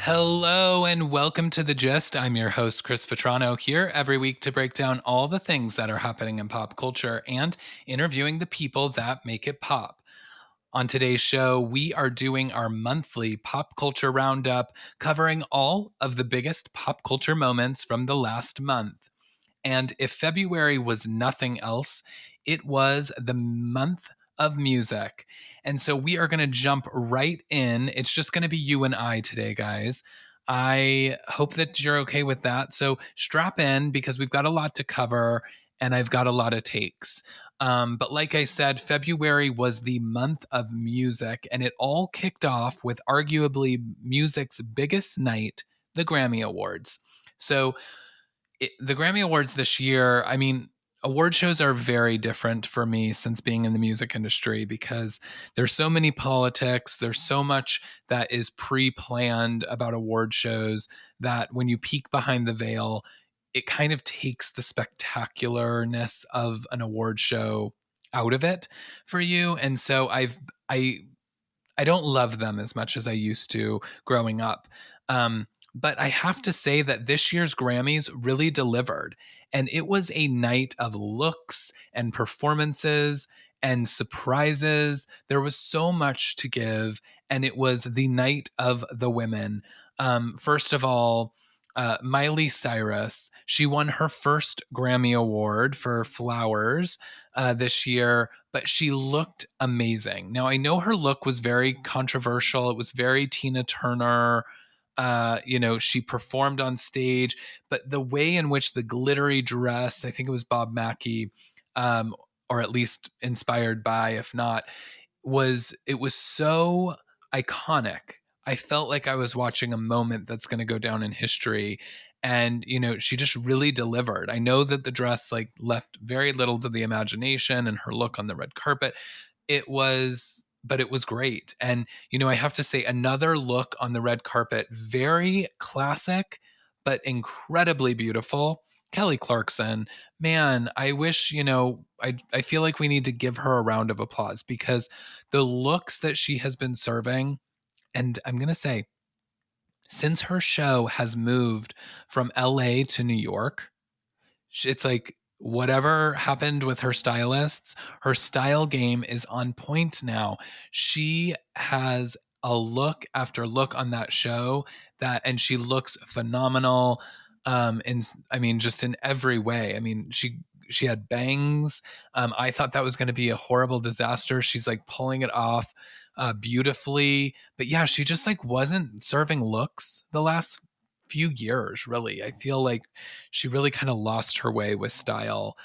Hello and welcome to The Gist. I'm your host, Chris Vetrano, here every week to break down all the things that are happening in pop culture and interviewing the people that make it pop. On today's show, we are doing our monthly pop culture roundup, covering all of the biggest pop culture moments from the last month. And if February was nothing else, it was the month of music. And so we are going to jump right in. It's just going to be you and I today, guys. I hope that you're okay with that. So strap in because we've got a lot to cover and I've got a lot of takes. But like I said, February was the month of music, and it all kicked off with arguably music's biggest night, the Grammy Awards. So the Grammy Awards this year, I mean, award shows are very different for me since being in the music industry because there's so many politics, there's so much that is pre-planned about award shows that when you peek behind the veil, it kind of takes the spectacularness of an award show out of it for you. And so I don't love them as much as I used to growing up. But I have to say that this year's Grammys really delivered. And it was a night of looks and performances and surprises. There was so much to give. And it was the night of the women. First of all, Miley Cyrus, she won her first Grammy Award for Flowers this year, but she looked amazing. Now, I know her look was very controversial. It was very Tina Turner. She performed on stage, but the way in which the glittery dress, I think it was Bob Mackie, or at least inspired by, if not, it was so iconic. I felt like I was watching a moment that's going to go down in history. And, she just really delivered. I know that the dress left very little to the imagination, and her look on the red carpet, but it was great. And, I have to say, another look on the red carpet, very classic, but incredibly beautiful. Kelly Clarkson, man, I wish, I feel like we need to give her a round of applause because the looks that she has been serving, and I'm going to say, since her show has moved from LA to New York, it's like whatever happened with her stylists, her style game is on point now. She has a look after look on that show and she looks phenomenal. And I mean, just in every way. I mean, she had bangs. I thought that was going to be a horrible disaster. She's pulling it off beautifully. But yeah, she just wasn't serving looks the last few years, really. I feel like she really kind of lost her way with style.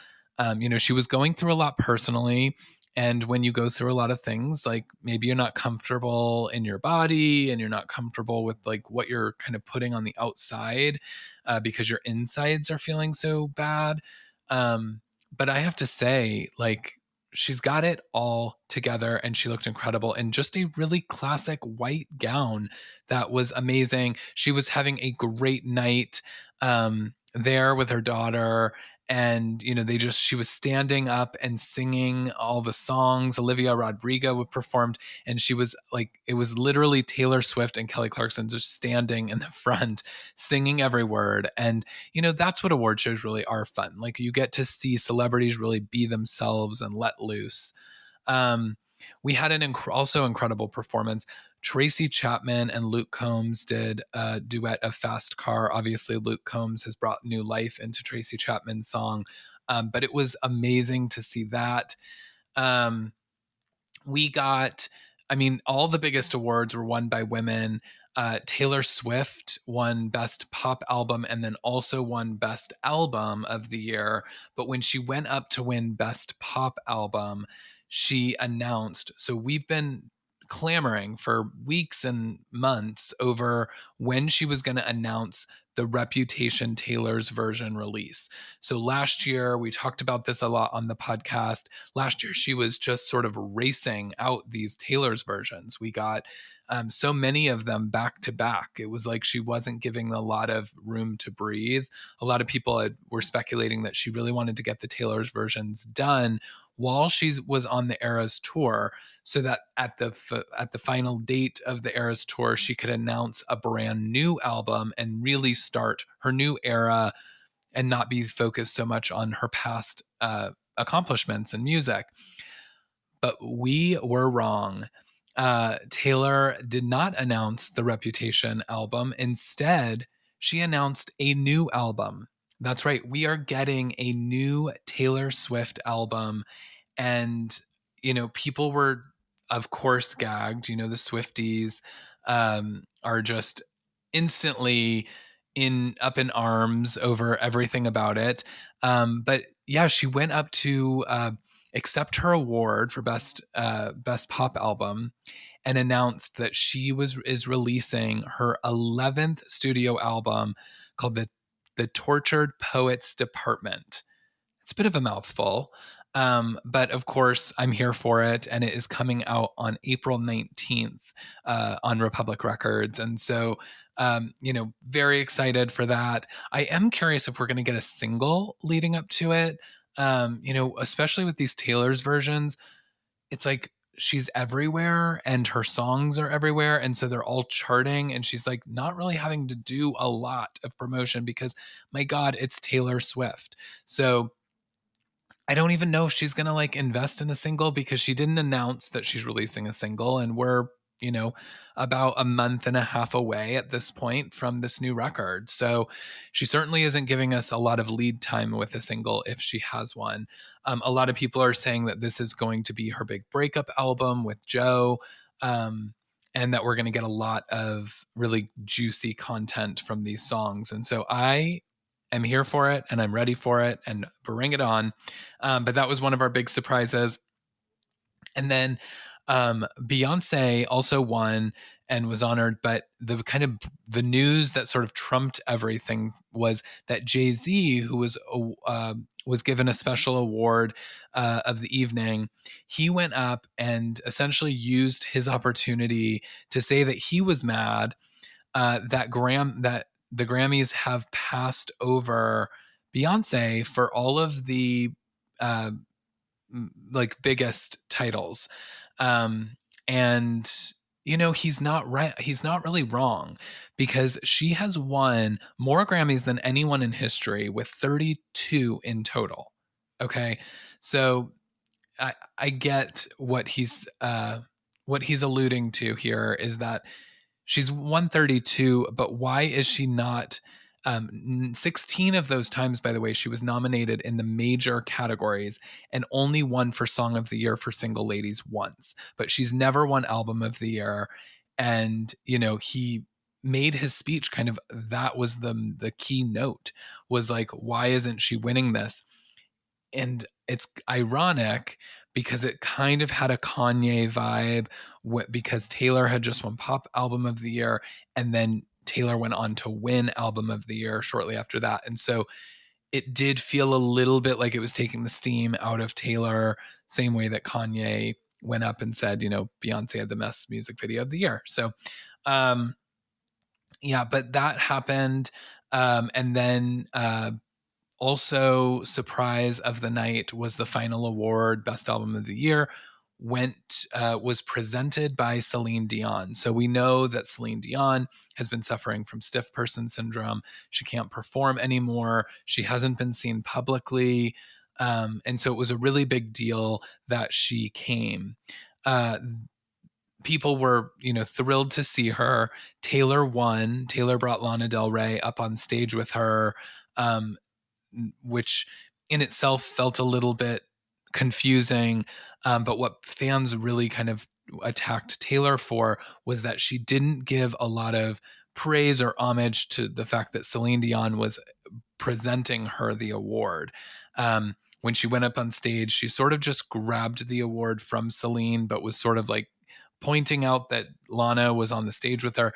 She was going through a lot personally. And when you go through a lot of things, maybe you're not comfortable in your body and you're not comfortable with what you're kind of putting on the outside because your insides are feeling so bad. But I have to say, she's got it all together and she looked incredible in just a really classic white gown that was amazing. She was having a great night there with her daughter. And, she was standing up and singing all the songs. Olivia Rodrigo performed, and she was it was literally Taylor Swift and Kelly Clarkson just standing in the front, singing every word. And, that's what award shows really are fun. You get to see celebrities really be themselves and let loose. We had an also incredible performance. Tracy Chapman and Luke Combs did a duet of Fast Car. Obviously, Luke Combs has brought new life into Tracy Chapman's song, but it was amazing to see that. All the biggest awards were won by women. Taylor Swift won Best Pop Album and then also won Best Album of the Year. But when she went up to win Best Pop Album, she announced, so we've been clamoring for weeks and months over when she was going to announce the Reputation Taylor's version release. So last year, we talked about this a lot on the podcast. Last year, she was just sort of racing out these Taylor's versions. We got so many of them back to back. It was like she wasn't giving a lot of room to breathe. A lot of people were speculating that she really wanted to get the Taylor's versions done while she was on the Eras tour. so that at the final date of the Eras tour, she could announce a brand new album and really start her new era and not be focused so much on her past accomplishments in music. But we were wrong. Taylor did not announce the Reputation album. Instead, she announced a new album. That's right. We are getting a new Taylor Swift album. And, people were, of course, gagged. The Swifties are just instantly up in arms over everything about it. But yeah, she went up to accept her award for best pop album and announced that she is releasing her 11th studio album called the Tortured Poets Department. It's a bit of a mouthful. But of course, I'm here for it. And it is coming out on April 19th on Republic Records. And so, very excited for that. I am curious if we're going to get a single leading up to it. Especially with these Taylor's versions, it's like she's everywhere and her songs are everywhere. And so they're all charting. And she's like not really having to do a lot of promotion because, my God, it's Taylor Swift. So, I don't even know if she's going to like invest in a single because she didn't announce that she's releasing a single. And we're, about a month and a half away at this point from this new record. So she certainly isn't giving us a lot of lead time with a single if she has one. A lot of people are saying that this is going to be her big breakup album with Joe. And that we're going to get a lot of really juicy content from these songs. And so I am here for it and I'm ready for it and bring it on. But that was one of our big surprises. And then Beyonce also won and was honored, but the news that sort of trumped everything was that Jay-Z, who was given a special award of the evening, he went up and essentially used his opportunity to say that he was mad that the Grammys have passed over Beyonce for all of the like biggest titles. And he's not right. He's not really wrong because she has won more Grammys than anyone in history with 32 in total. Okay. So I get what he's alluding to here is that she's 132, but why is she not 16 of those times, by the way, she was nominated in the major categories and only won for Song of the Year for Single Ladies once. But she's never won Album of the Year. And, he made his speech kind of, that was the key note, was like, why isn't she winning this? And it's ironic because it kind of had a Kanye vibe because Taylor had just won Pop Album of the Year, and then Taylor went on to win Album of the Year shortly after that. And so it did feel a little bit like it was taking the steam out of Taylor, same way that Kanye went up and said, Beyonce had the best music video of the year. So, yeah, but that happened. And then also, surprise of the night was the final award, Best Album of the Year, was presented by Celine Dion. So we know that Celine Dion has been suffering from stiff person syndrome. She can't perform anymore. She hasn't been seen publicly. And so it was a really big deal that she came. People were, thrilled to see her. Taylor won. Taylor brought Lana Del Rey up on stage with her. Which in itself felt a little bit confusing. But what fans really kind of attacked Taylor for was that she didn't give a lot of praise or homage to the fact that Celine Dion was presenting her the award. When she went up on stage, she sort of just grabbed the award from Celine, but was sort of like pointing out that Lana was on the stage with her.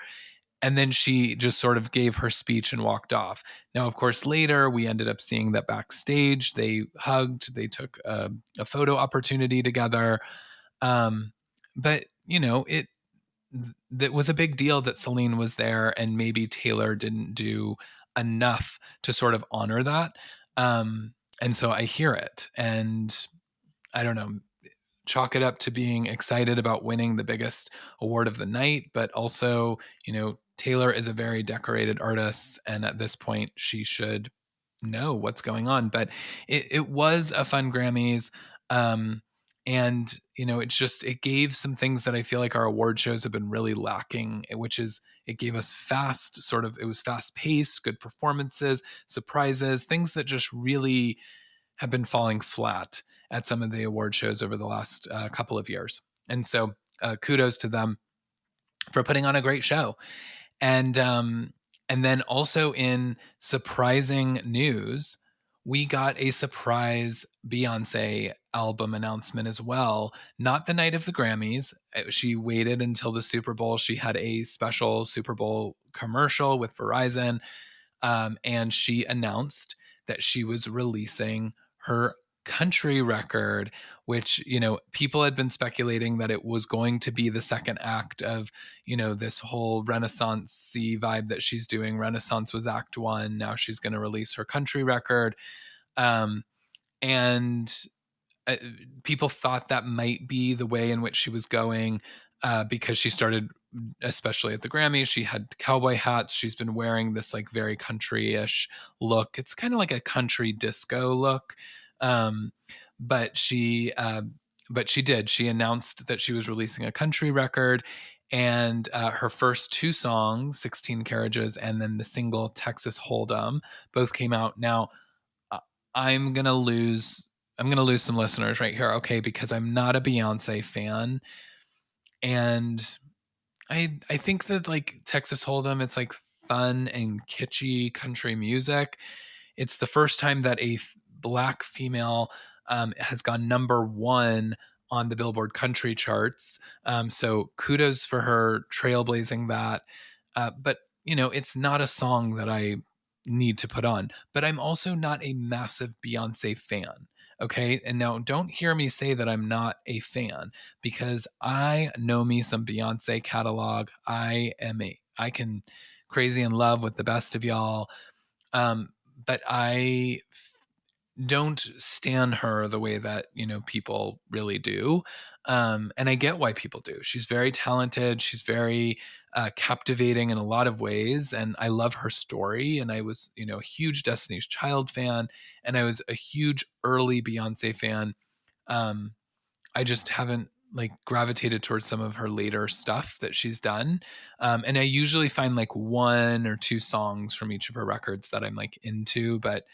And then she just sort of gave her speech and walked off. Now, of course, later we ended up seeing that backstage they hugged, they took a photo opportunity together. But, it was a big deal that Celine was there, and maybe Taylor didn't do enough to sort of honor that. And so I hear it. And I don't know. chalk it up to being excited about winning the biggest award of the night, but also, Taylor is a very decorated artist, and at this point, she should know what's going on. But it was a fun Grammys. And it gave some things that I feel like our award shows have been really lacking, which is it gave us it was fast paced, good performances, surprises, things that just really have been falling flat at some of the award shows over the last couple of years. And so kudos to them for putting on a great show. And then also in surprising news, we got a surprise Beyonce album announcement as well. Not the night of the Grammys. She waited until the Super Bowl. She had a special Super Bowl commercial with Verizon, and she announced that she was releasing her country record, which, people had been speculating that it was going to be the second act of, this whole Renaissance-y vibe that she's doing. Renaissance was act one. Now she's going to release her country record. And people thought that might be the way in which she was going, because she started, especially at the Grammys, she had cowboy hats. She's been wearing this like very country-ish look. It's kind of like a country disco look. But she did. She announced that she was releasing a country record, and her first two songs, 16 Carriages and then the single Texas Hold'em, both came out. Now, I'm going to lose some listeners right here, okay, because I'm not a Beyonce fan. And I think that like Texas Hold'em, it's like fun and kitschy country music. It's the first time that a Black female has gone number one on the Billboard country charts. So kudos for her trailblazing that. But, it's not a song that I need to put on. But I'm also not a massive Beyonce fan. Okay. And now don't hear me say that I'm not a fan, because I know me some Beyonce catalog. I can crazy in love with the best of y'all. But I don't stan her the way that, people really do. And I get why people do. She's very talented. She's very captivating in a lot of ways. And I love her story. And I was, a huge Destiny's Child fan. And I was a huge early Beyonce fan. I just haven't like gravitated towards some of her later stuff that she's done. And I usually find like one or two songs from each of her records that I'm like into, but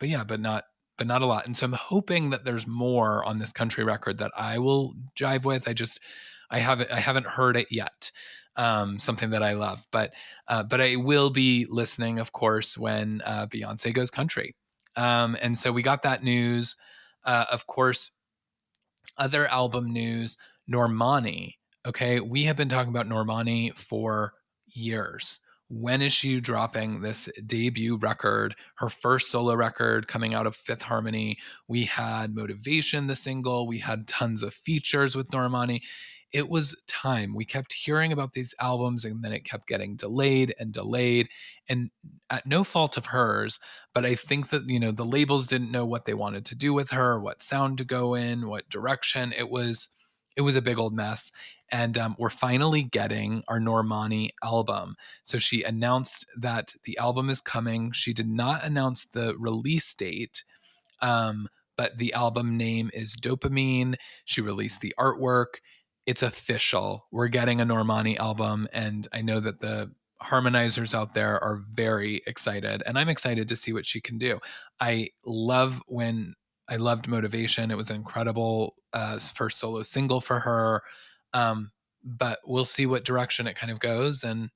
yeah, but not a lot. And so I'm hoping that there's more on this country record that I will jive with. I haven't heard it yet. Something that I love, but I will be listening, of course, when Beyonce goes country. And so we got that news. Of course, other album news, Normani. Okay, we have been talking about Normani for years. When is she dropping this debut record, her first solo record coming out of Fifth Harmony? We had Motivation, the single. We had tons of features with Normani. It was time. We kept hearing about these albums, and then it kept getting delayed and delayed. And at no fault of hers, but I think that, the labels didn't know what they wanted to do with her, what sound to go in, what direction. It was a big old mess. And we're finally getting our Normani album. So she announced that the album is coming. She did not announce the release date, but the album name is Dopamine. She released the artwork. It's official. We're getting a Normani album, and I know that the harmonizers out there are very excited, and I'm excited to see what she can do. I loved Motivation. It was an incredible first solo single for her. But we'll see what direction it kind of goes, and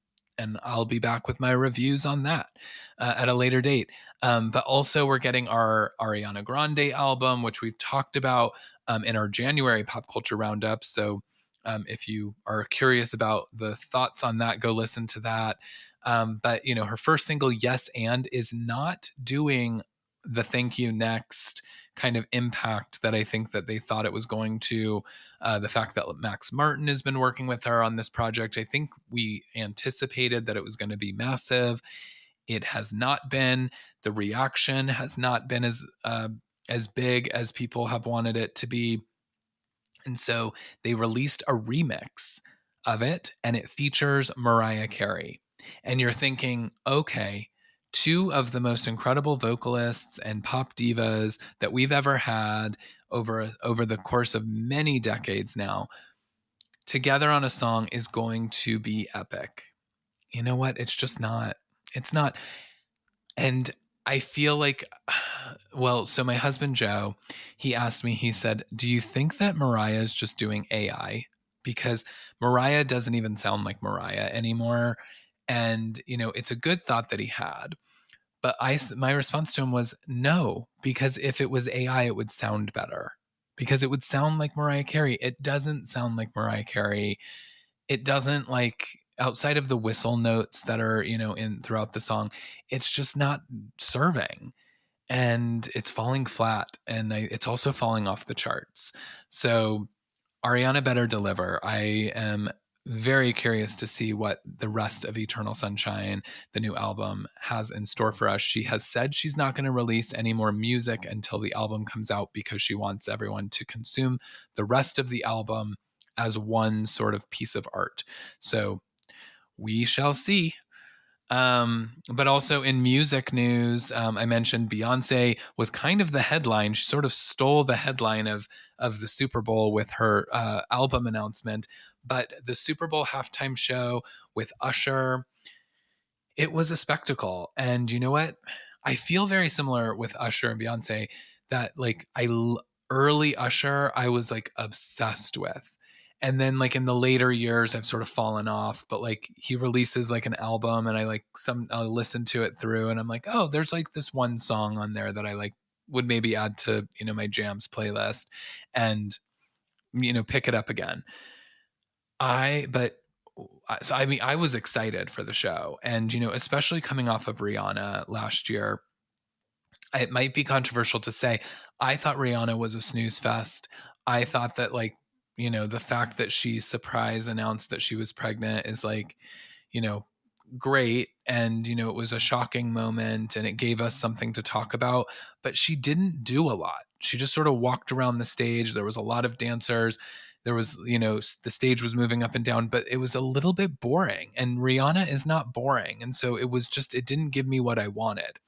I'll be back with my reviews on that at a later date. But also we're getting our Ariana Grande album, which we've talked about in our January pop culture roundup. So if you are curious about the thoughts on that, go listen to that. But her first single, Yes and, is not doing the Thank You Next kind of impact that I think that they thought it was going to. The fact that Max Martin has been working with her on this project, I think we anticipated that it was going to be massive. It has not been. The reaction has not been as big as people have wanted it to be. And so they released a remix of it, and it features Mariah Carey. And you're thinking, okay, two of the most incredible vocalists and pop divas that we've ever had over the course of many decades now together on a song is going to be epic. You know what? It's just not. It's not. And I feel like, well, so my husband Joe, he asked me, he said, do you think that Mariah is just doing AI? Because Mariah doesn't even sound like Mariah anymore. And, it's a good thought that he had. But my response to him was no, because if it was AI, it would sound better. Because it would sound like Mariah Carey. It doesn't sound like Mariah Carey. It doesn't, like, outside of the whistle notes that are, in throughout the song, it's just not serving, and it's falling flat, and it's also falling off the charts. So Ariana better deliver. I am very curious to see what the rest of Eternal Sunshine, the new album, has in store for us. She has said she's not going to release any more music until the album comes out because she wants everyone to consume the rest of the album as one sort of piece of art. So we shall see. But also in music news, I mentioned Beyonce was kind of the headline. She sort of stole the headline of the Super Bowl with her album announcement. But the Super Bowl halftime show with Usher, it was a spectacle. And you know what? I feel very similar with Usher and Beyonce that, like, early Usher, I was like obsessed with. And then, like, in the later years, I've sort of fallen off, but like he releases like an album and I'll listen to it through and I'm like, oh, there's like this one song on there that I like would maybe add to, my jams playlist and, pick it up again. But so I mean, I was excited for the show, and especially coming off of Rihanna last year, it might be controversial to say, I thought Rihanna was a snooze fest. I thought that, like, the fact that she surprise announced that she was pregnant is like, you know, great. And, it was a shocking moment and it gave us something to talk about. But she didn't do a lot. She just sort of walked around the stage. There was a lot of dancers. There was, the stage was moving up and down, but it was a little bit boring. And Rihanna is not boring. And so it didn't give me what I wanted.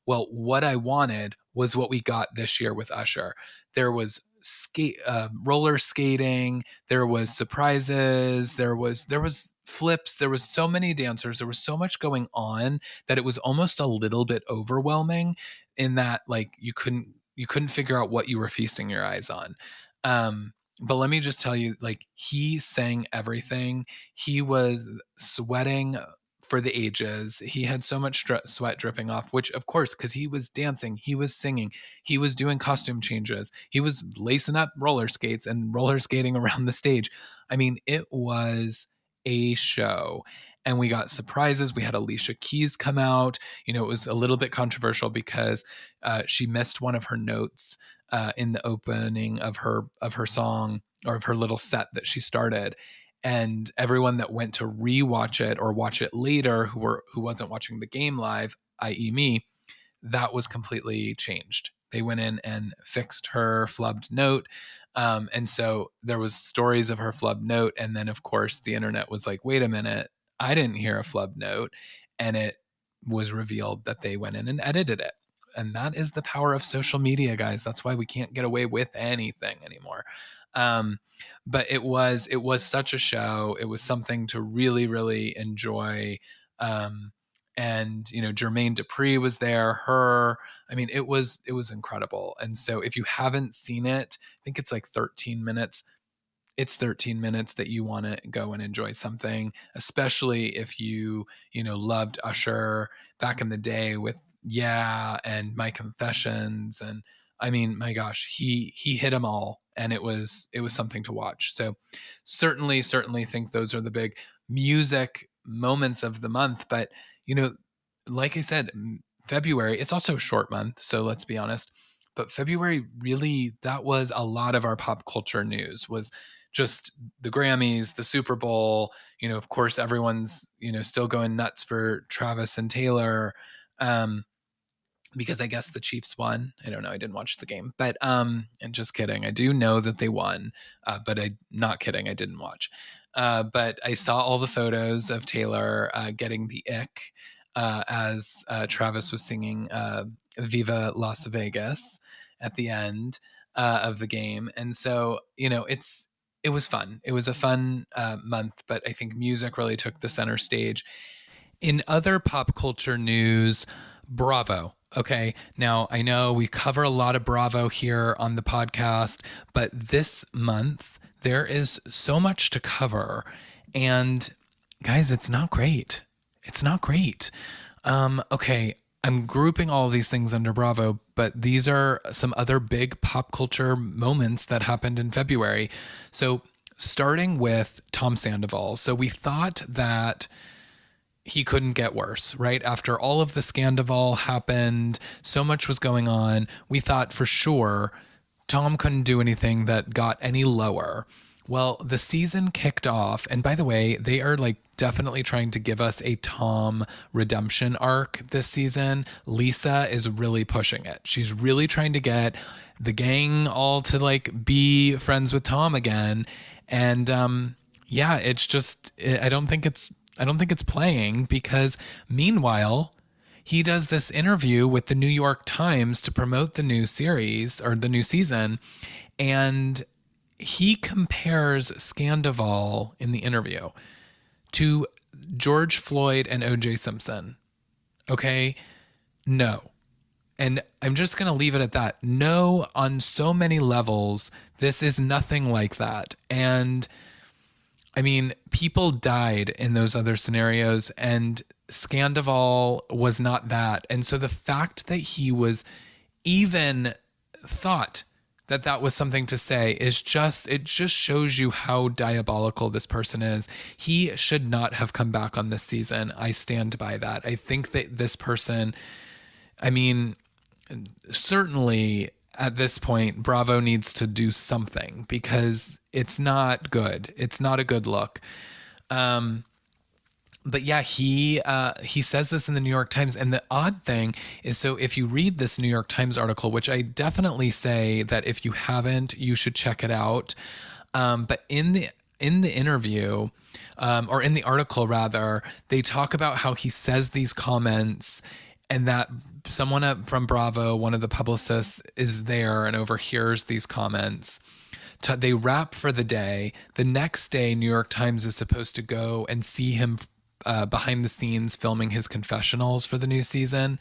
Well, what I wanted was what we got this year with Usher. There was roller skating, there was surprises, there was flips, there was so many dancers, there was so much going on that it was almost a little bit overwhelming in that, like, you couldn't figure out what you were feasting your eyes on. But let me just tell you, like, he sang everything. He was sweating for the ages. He had so much sweat dripping off, which, of course, because he was dancing, he was singing, he was doing costume changes, he was lacing up roller skates and roller skating around the stage. I mean, it was a show. And we got surprises. We had Alicia Keys come out. It was a little bit controversial because she missed one of her notes in the opening of her song, or of her little set that she started, and everyone that went to rewatch it or watch it later who wasn't watching the game live, i.e. me, that was completely changed. They went in and fixed her flubbed note. And so there was stories of her flubbed note. And then, of course, the internet was like, wait a minute, I didn't hear a flubbed note. And it was revealed that they went in and edited it. And that is the power of social media, guys. That's why we can't get away with anything anymore. Um, but it was such a show. It was something to really, really enjoy. And Jermaine Dupri was there. I mean, it was incredible. And so if you haven't seen it, I think it's like 13 minutes. It's 13 minutes that you want to go and enjoy something, especially if loved Usher back in the day with Yeah and My Confessions. And I mean, my gosh, he hit them all, and it was something to watch. So certainly think those are the big music moments of the month. But like I said, February, it's also a short month, so let's be honest. But February, really, that was a lot of our pop culture news, was just the Grammys, the Super Bowl. Of course, everyone's still going nuts for Travis and Taylor. because I guess the Chiefs won. I don't know. I didn't watch the game, but and just kidding. I do know that they won, but I not kidding. I didn't watch. But I saw all the photos of Taylor getting the ick as Travis was singing "Viva Las Vegas" at the end of the game, and so it was fun. It was a fun month, but I think music really took the center stage. In other pop culture news, Bravo. Okay. Now, I know we cover a lot of Bravo here on the podcast, but this month there is so much to cover. And guys, it's not great. It's not great. Okay. I'm grouping all of these things under Bravo, but these are some other big pop culture moments that happened in February. So, starting with Tom Sandoval. So, we thought that he couldn't get worse, right? After all of the Sandoval happened, so much was going on. We thought for sure Tom couldn't do anything that got any lower. Well, the season kicked off. And by the way, they are like definitely trying to give us a Tom redemption arc this season. Lisa is really pushing it. She's really trying to get the gang all to like be friends with Tom again. And yeah, it's just, I don't think it's playing because meanwhile, he does this interview with the New York Times to promote the new series or the new season. And he compares Sandoval in the interview to George Floyd and O.J. Simpson. Okay? No. And I'm just going to leave it at that. No, on so many levels, this is nothing like that. And I mean, people died in those other scenarios, and Sandoval was not that. And so the fact that he was even thought that that was something to say is just, it just shows you how diabolical this person is. He should not have come back on this season. I stand by that. I think that this person, I mean, certainly at this point, Bravo needs to do something because it's not good. It's not a good look. But yeah, he says this in the New York Times. And the odd thing is, so if you read this New York Times article, which I definitely say that if you haven't, you should check it out. But in the interview, or in the article rather, they talk about how he says these comments and that someone from Bravo, one of the publicists, is there and overhears these comments. They wrap for the day. The next day, New York Times is supposed to go and see him behind the scenes filming his confessionals for the new season.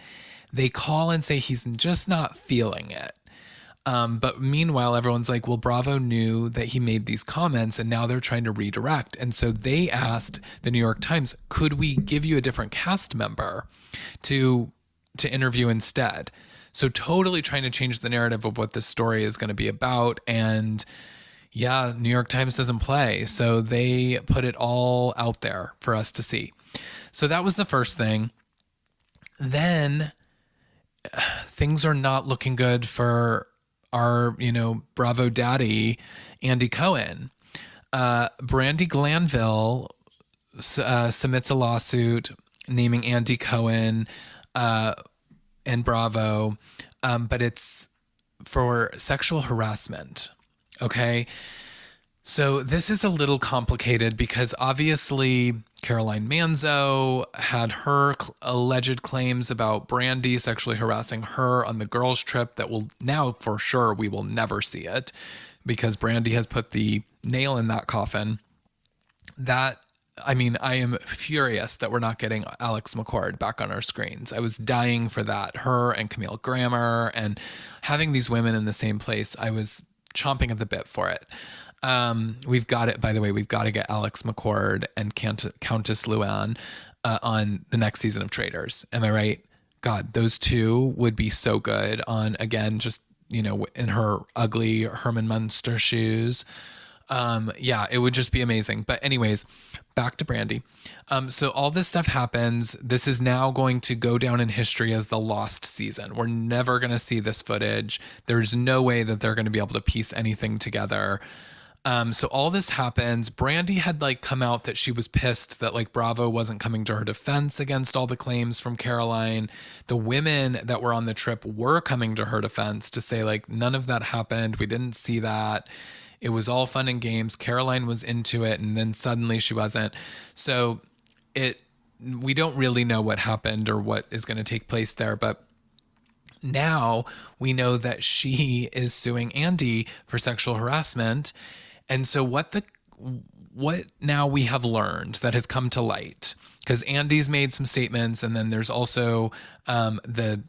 They call and say he's just not feeling it. But meanwhile, everyone's like, well, Bravo knew that he made these comments and now they're trying to redirect. And so they asked the New York Times, could we give you a different cast member to interview instead? So totally trying to change the narrative of what this story is going to be about. And yeah, New York Times doesn't play. So they put it all out there for us to see. So that was the first thing. Then things are not looking good for our, Bravo daddy, Andy Cohen. Brandi Glanville submits a lawsuit naming Andy Cohen and Bravo, but it's for sexual harassment. Okay. So this is a little complicated because obviously Caroline Manzo had her alleged claims about Brandi sexually harassing her on the girls' trip that will now for sure we will never see it because Brandi has put the nail in that coffin. I am furious that we're not getting Alex McCord back on our screens. I was dying for that. Her and Camille Grammer and having these women in the same place. I was chomping at the bit for it. We've got it, by the way, we've got to get Alex McCord and Countess Luann on the next season of Traitors. Am I right? God, those two would be so good on, again, just, in her ugly Herman Munster shoes. Yeah, it would just be amazing. But anyways, back to Brandi. So all this stuff happens. This is now going to go down in history as the lost season. We're never going to see this footage. There's no way that they're going to be able to piece anything together. So all this happens. Brandy had like come out that she was pissed that like Bravo wasn't coming to her defense against all the claims from Caroline. The women that were on the trip were coming to her defense to say like none of that happened. We didn't see that. It was all fun and games. Caroline was into it, and then suddenly she wasn't. So it we don't really know what happened or what is going to take place there, but now we know that she is suing Andy for sexual harassment. And so what now we have learned that has come to light, because Andy's made some statements, and then there's also the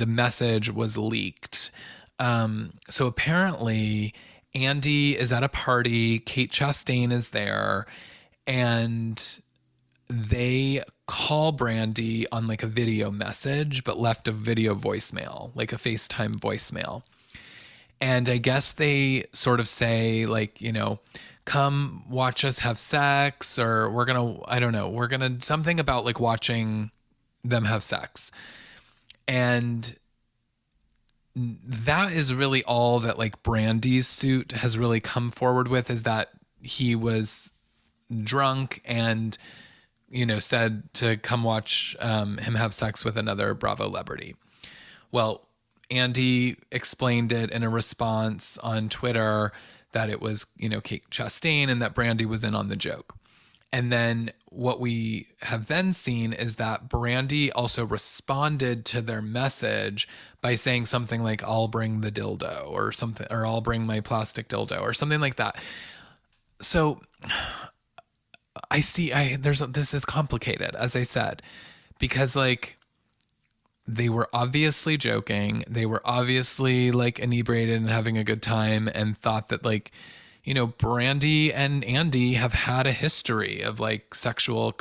message was leaked. So apparently Andy is at a party, Kate Chastain is there, and they call Brandy on like a video message, but left a video voicemail, like a FaceTime voicemail. And I guess they sort of say, like, you know, come watch us have sex, or I don't know, we're going to, something about like watching them have sex. And that is really all that like Brandy's suit has really come forward with, is that he was drunk and, you know, said to come watch him have sex with another Bravo celebrity. Well, Andy explained it in a response on Twitter that it was, you know, Kate Chastain, and that Brandy was in on the joke. And then what we have then seen is that Brandy also responded to their message by saying something like, I'll bring the dildo, or something, or I'll bring my plastic dildo, or something like that. So this is complicated, as I said, because like they were obviously joking. They were obviously like inebriated and having a good time, and thought that like, you know, Brandy and Andy have had a history of like sexual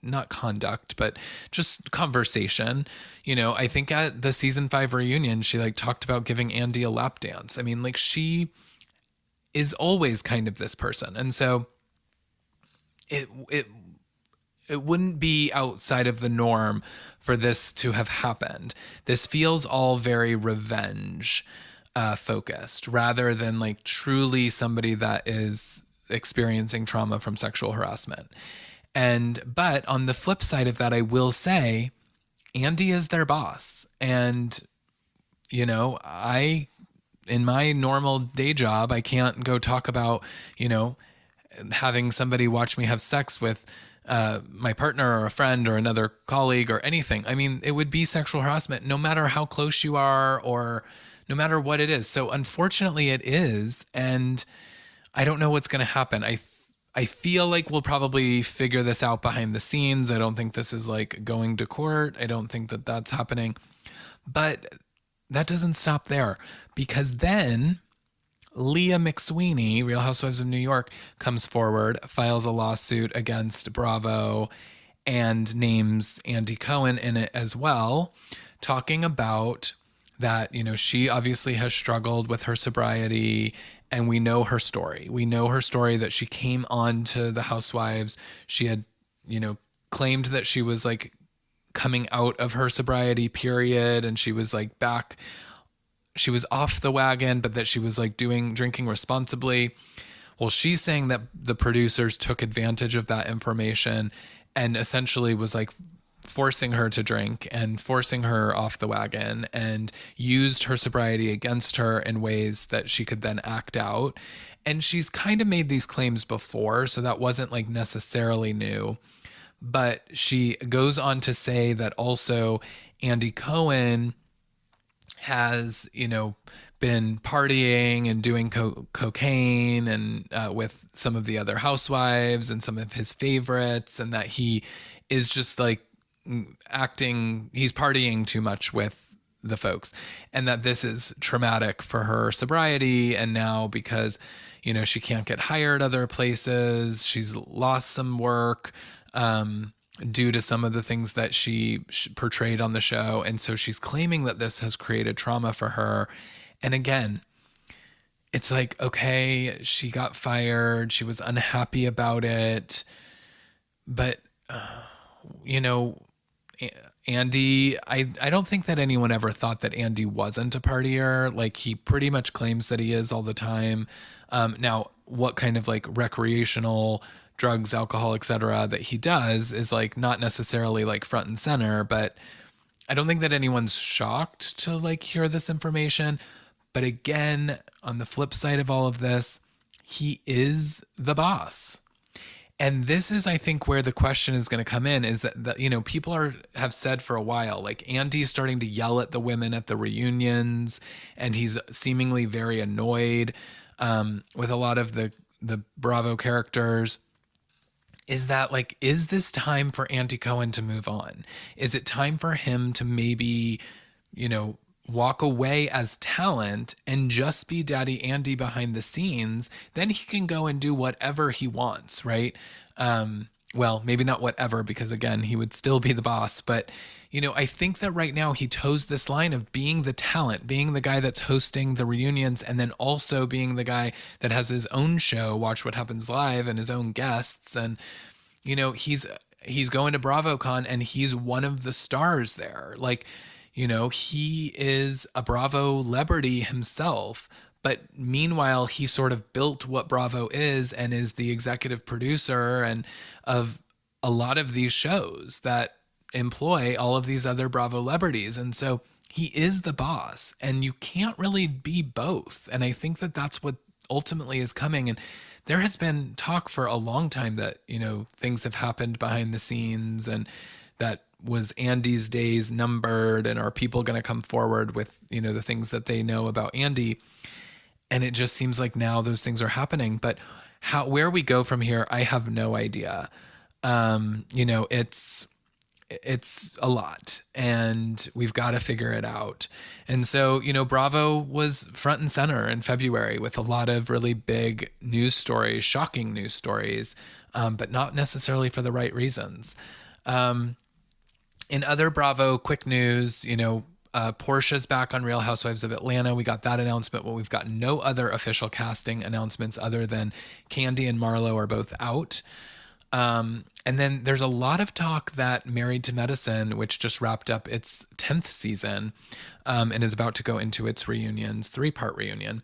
not conduct, but just conversation. You know, I think at the season 5 reunion, she like talked about giving Andy a lap dance. I mean, like she is always kind of this person. And so it wouldn't be outside of the norm for this to have happened. This feels all very revenge focused, rather than like truly somebody that is experiencing trauma from sexual harassment. But on the flip side of that, I will say Andy is their boss. And, you know, in my normal day job, I can't go talk about, you know, having somebody watch me have sex with my partner or a friend or another colleague or anything. I mean, it would be sexual harassment no matter how close you are, or no matter what it is. So unfortunately it is. And I don't know what's going to happen. I feel like we'll probably figure this out behind the scenes. I don't think this is like going to court. I don't think that that's happening. But that doesn't stop there, because then Leah McSweeney, Real Housewives of New York, comes forward, files a lawsuit against Bravo, and names Andy Cohen in it as well, talking about that, you know, she obviously has struggled with her sobriety, and we know her story. We know her story, that she came on to the Housewives. She had, you know, claimed that she was like coming out of her sobriety period, and she was like back, she was off the wagon, but that she was like drinking responsibly. Well, she's saying that the producers took advantage of that information and essentially was like forcing her to drink and forcing her off the wagon, and used her sobriety against her in ways that she could then act out. And she's kind of made these claims before, so that wasn't like necessarily new. But she goes on to say that also Andy Cohen has, you know, been partying and doing cocaine and with some of the other housewives and some of his favorites, and that he is just like he's partying too much with the folks, and that this is traumatic for her sobriety. And now, because, you know, she can't get hired other places, she's lost some work due to some of the things that she portrayed on the show. And so she's claiming that this has created trauma for her. And again, it's like, okay, she got fired, she was unhappy about it, but you know, Andy, I don't think that anyone ever thought that Andy wasn't a partier. Like, he pretty much claims that he is all the time. Now, what kind of like recreational drugs, alcohol, etc., that he does is like not necessarily like front and center, but I don't think that anyone's shocked to like hear this information. But again, on the flip side of all of this, he is the boss. And this is, I think, where the question is going to come in is that, people have said for a while, like Andy's starting to yell at the women at the reunions, and he's seemingly very annoyed with a lot of the Bravo characters. Is that like, is this time for Andy Cohen to move on? Is it time for him to maybe, walk away as talent and just be Daddy Andy behind the scenes? Then he can go and do whatever he wants, right? Well, maybe not whatever, because again, he would still be the boss. But, I think that right now he toes this line of being the talent, being the guy that's hosting the reunions, and then also being the guy that has his own show, Watch What Happens Live, and his own guests. And, he's going to BravoCon and he's one of the stars there. Like, he is a Bravo celebrity himself, but meanwhile, he sort of built what Bravo is and is the executive producer and of a lot of these shows that employ all of these other Bravo celebrities. And so he is the boss, and you can't really be both. And I think that that's what ultimately is coming. And there has been talk for a long time that, things have happened behind the scenes, and that was Andy's days numbered, and are people going to come forward with, the things that they know about Andy? And it just seems like now those things are happening. But where we go from here, I have no idea. It's a lot, and we've got to figure it out. And so, Bravo was front and center in February with a lot of really big news stories, shocking news stories, but not necessarily for the right reasons. In other Bravo quick news, Portia's back on Real Housewives of Atlanta. We got that announcement, but we've got no other official casting announcements other than Candy and Marlo are both out. And then there's a lot of talk that Married to Medicine, which just wrapped up its 10th season and is about to go into its reunions, 3-part reunion,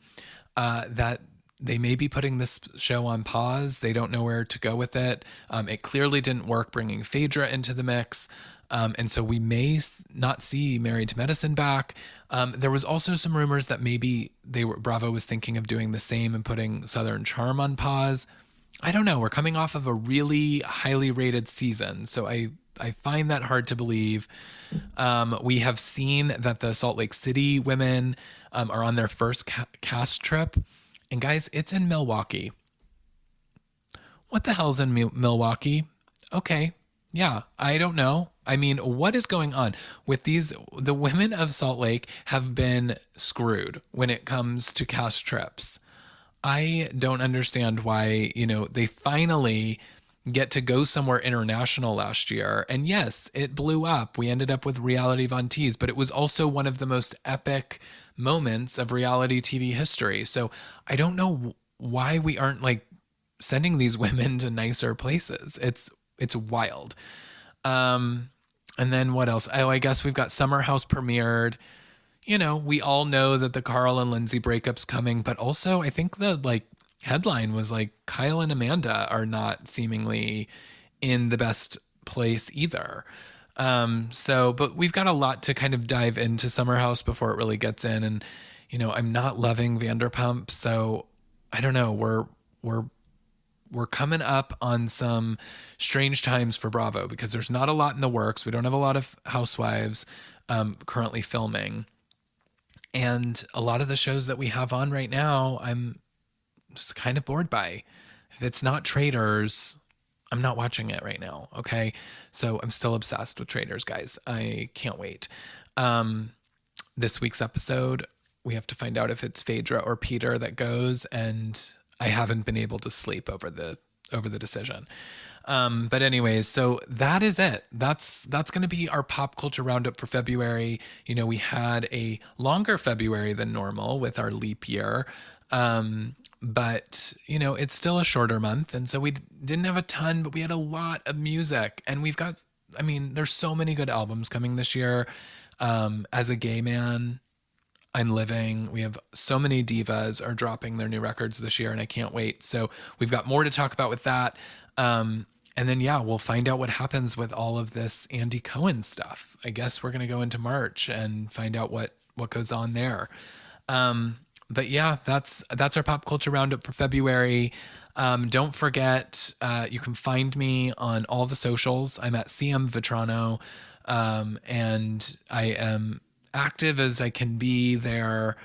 that they may be putting this show on pause. They don't know where to go with it. It clearly didn't work bringing Phaedra into the mix. And so we may not see Married to Medicine back. There was also some rumors that maybe Bravo was thinking of doing the same and putting Southern Charm on pause. I don't know. We're coming off of a really highly rated season, so I find that hard to believe. We have seen that the Salt Lake City women are on their first cast trip. And guys, it's in Milwaukee. What the hell's in Milwaukee? Okay. Yeah, I don't know. I mean, what is going on with these? The women of Salt Lake have been screwed when it comes to cast trips. I don't understand why, they finally get to go somewhere international last year. And yes, it blew up. We ended up with Reality Von Tease, but it was also one of the most epic moments of reality TV history. So I don't know why we aren't like sending these women to nicer places. It's wild. And then what else? Oh, I guess we've got Summer House premiered. We all know that the Carl and Lindsay breakup's coming, but also I think the headline was like Kyle and Amanda are not seemingly in the best place either. But we've got a lot to kind of dive into Summer House before it really gets in. And, I'm not loving Vanderpump. So I don't know. We're coming up on some strange times for Bravo because there's not a lot in the works. We don't have a lot of Housewives currently filming. And a lot of the shows that we have on right now, I'm just kind of bored by. If it's not Traitors, I'm not watching it right now. Okay. So I'm still obsessed with Traitors, guys. I can't wait. This week's episode, we have to find out if it's Phaedra or Peter that goes. And I haven't been able to sleep over the decision. But anyways, so that is it. That's going to be our pop culture roundup for February. We had a longer February than normal with our leap year. But it's still a shorter month. And so we didn't have a ton, but we had a lot of music, and we've got I mean, there's so many good albums coming this year. As a gay man, I'm living. We have so many divas are dropping their new records this year, and I can't wait. So we've got more to talk about with that. And then, yeah, we'll find out what happens with all of this Andy Cohen stuff. I guess we're going to go into March and find out what goes on there. But yeah, that's our pop culture roundup for February. Don't forget, you can find me on all the socials. I'm at CM Vetrano, and I am active as I can be there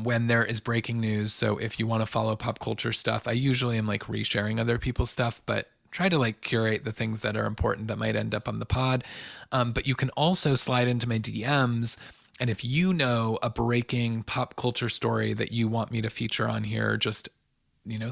when there is breaking news. So if you want to follow pop culture stuff, I usually am like resharing other people's stuff, but try to like curate the things that are important that might end up on the pod. But you can also slide into my DMs. And if you know a breaking pop culture story that you want me to feature on here, just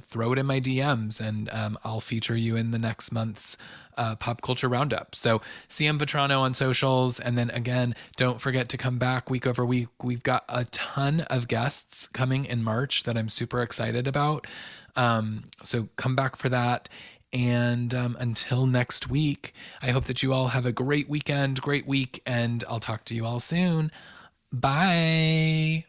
throw it in my DMs, and I'll feature you in the next month's pop culture roundup. So CM Vetrano on socials. And then again, don't forget to come back week over week. We've got a ton of guests coming in March that I'm super excited about. So come back for that. And until next week, I hope that you all have a great weekend, great week, and I'll talk to you all soon. Bye.